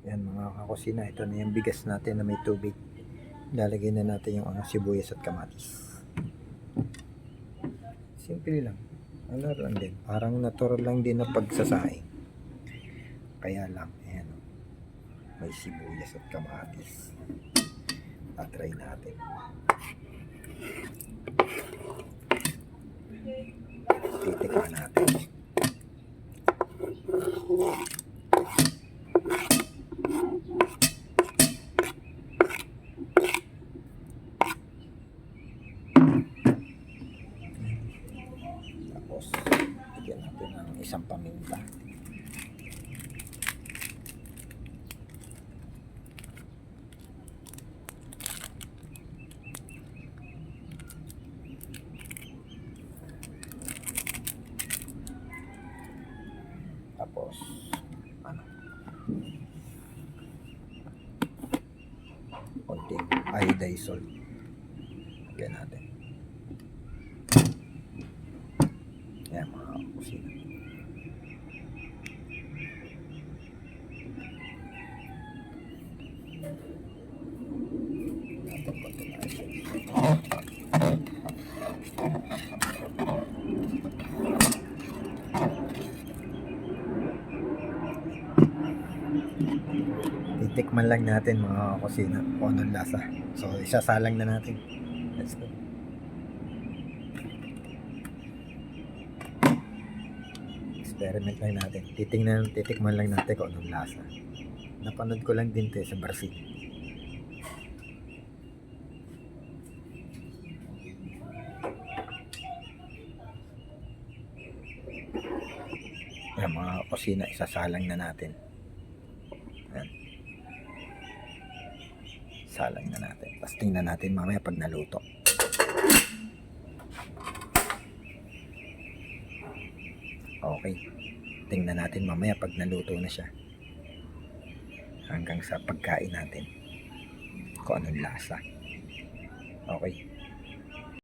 Yan mga kakusina, ito na yung bigas natin na may tubig. Lalagay na natin yung sibuyas at kamatis. Simple lang. Ano lang din, parang natural lang din na pagsasaing. Kaya lang, ayan, may sibuyas at kamatis. Try natin. Titikman natin. Tapos, bigyan natin ng isang paminta. Tapos, konting iodized salt. Lagyan natin. Ayan mga kusina. Titikman lang natin mga kusina kung anong lasa. So isasalang na natin. Let's go. Experiment lang natin. Titikman lang natin kung anong lasa. Napanood ko lang din 'to sa Brazil. Ayan mga kusina, isasalang na natin. Ayan. Salang na natin. Tapos tingnan natin mamaya pag naluto. Okay. Tingnan natin mamaya pag naluto na siya. Hanggang sa pagkain natin. Kung anong lasa. Okay.